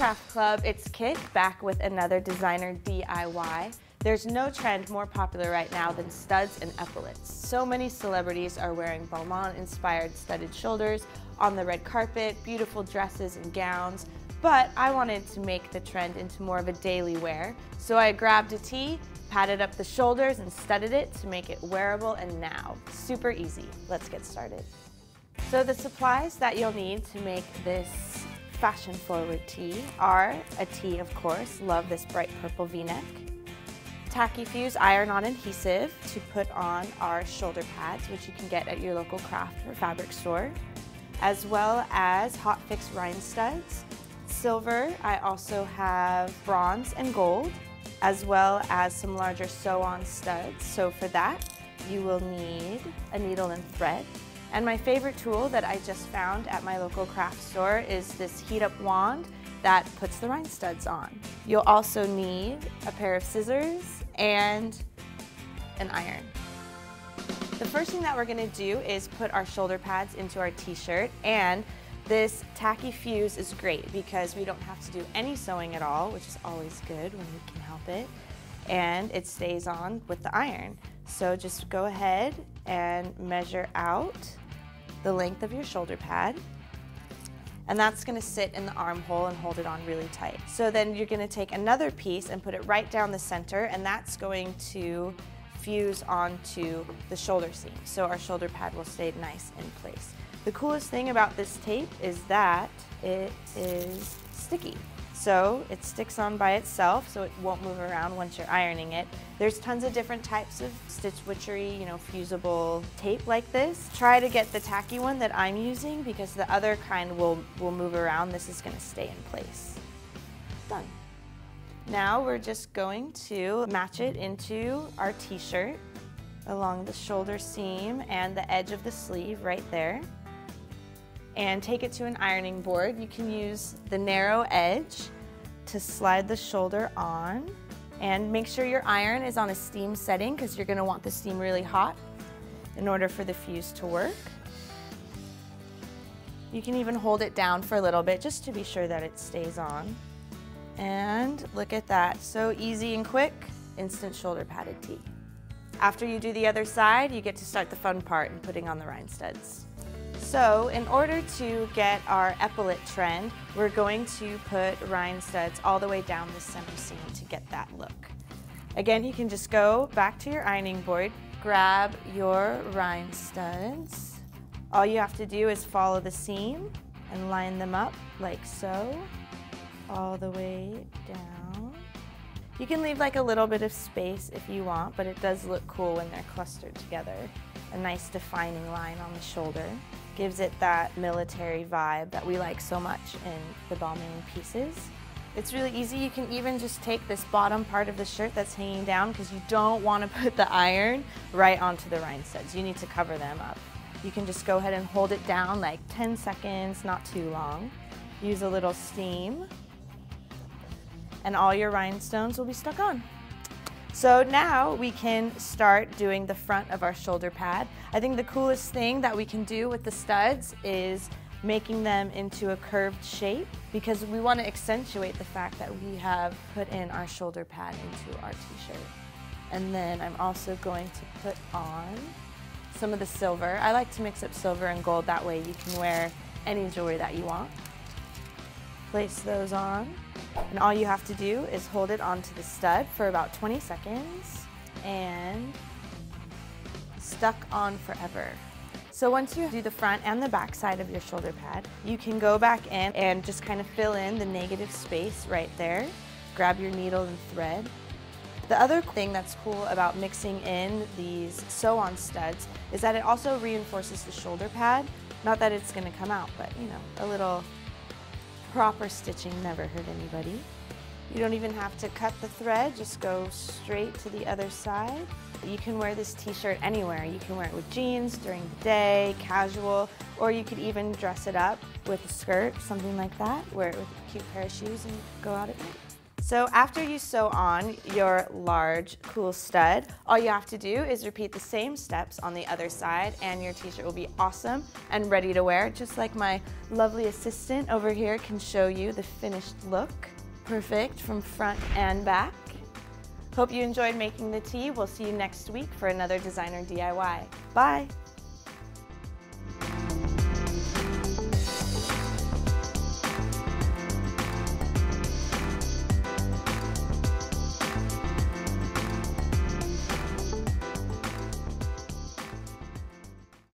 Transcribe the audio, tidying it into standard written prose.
Craft Club, it's Kit back with another designer DIY. There's no trend more popular right now than studs and epaulets. So many celebrities are wearing Balmain-inspired studded shoulders on the red carpet, beautiful dresses and gowns, but I wanted to make the trend into more of a daily wear. So I grabbed a tee, padded up the shoulders and studded it to make it wearable and now. Super easy. Let's get started. So the supplies that you'll need to make this fashion-forward tee are a tee, of course, love this bright purple v-neck, tacky fuse iron-on adhesive to put on our shoulder pads, which you can get at your local craft or fabric store, as well as hot fix rhinestones, silver. I also have bronze and gold, as well as some larger sew-on studs. So for that, you will need a needle and thread. And my favorite tool that I just found at my local craft store is this heat-up wand that puts the rhinestones on. You'll also need a pair of scissors and an iron. The first thing that we're gonna do is put our shoulder pads into our t-shirt, and this tacky fuse is great because we don't have to do any sewing at all, which is always good when we can help it, and it stays on with the iron. So just go ahead and measure out the length of your shoulder pad, and that's going to sit in the armhole and hold it on really tight. So then you're going to take another piece and put it right down the center, and that's going to fuse onto the shoulder seam, so our shoulder pad will stay nice in place. The coolest thing about this tape is that it is sticky. So it sticks on by itself, so it won't move around once you're ironing it. There's tons of different types of Stitch Witchery, fusible tape like this. Try to get the tacky one that I'm using because the other kind will move around. This is going to stay in place. Done. Now we're just going to match it into our t-shirt along the shoulder seam and the edge of the sleeve right there, and take it to an ironing board. You can use the narrow edge to slide the shoulder on, and make sure your iron is on a steam setting because you're going to want the steam really hot in order for the fuse to work. You can even hold it down for a little bit just to be sure that it stays on. And look at that, so easy and quick, instant shoulder padded tee. After you do the other side, you get to start the fun part in putting on the rhinestones. So in order to get our epaulet trend, we're going to put rhinestones all the way down the center seam to get that look. Again, you can just go back to your ironing board, grab your rhinestones. All you have to do is follow the seam and line them up like so, all the way down. You can leave like a little bit of space if you want, but it does look cool when they're clustered together. A nice defining line on the shoulder. Gives it that military vibe that we like so much in the Balmain pieces. It's really easy. You can even just take this bottom part of the shirt that's hanging down because you don't want to put the iron right onto the rhinestones. You need to cover them up. You can just go ahead and hold it down like 10 seconds, not too long. Use a little steam, and all your rhinestones will be stuck on. So now we can start doing the front of our shoulder pad. I think the coolest thing that we can do with the studs is making them into a curved shape because we want to accentuate the fact that we have put in our shoulder pad into our t-shirt. And then I'm also going to put on some of the silver. I like to mix up silver and gold, that way you can wear any jewelry that you want. Place those on. And all you have to do is hold it onto the stud for about 20 seconds and stuck on forever. So once you do the front and the back side of your shoulder pad, you can go back in and just kind of fill in the negative space right there. Grab your needle and thread. The other thing that's cool about mixing in these sew-on studs is that it also reinforces the shoulder pad. Not that it's going to come out, but a little proper stitching never hurt anybody. You don't even have to cut the thread, just go straight to the other side. You can wear this t-shirt anywhere. You can wear it with jeans during the day, casual, or you could even dress it up with a skirt, something like that. Wear it with a cute pair of shoes and go out at night. So after you sew on your large, cool stud, all you have to do is repeat the same steps on the other side and your t-shirt will be awesome and ready to wear, just like my lovely assistant over here can show you the finished look. Perfect from front and back. Hope you enjoyed making the tee. We'll see you next week for another designer DIY. Bye!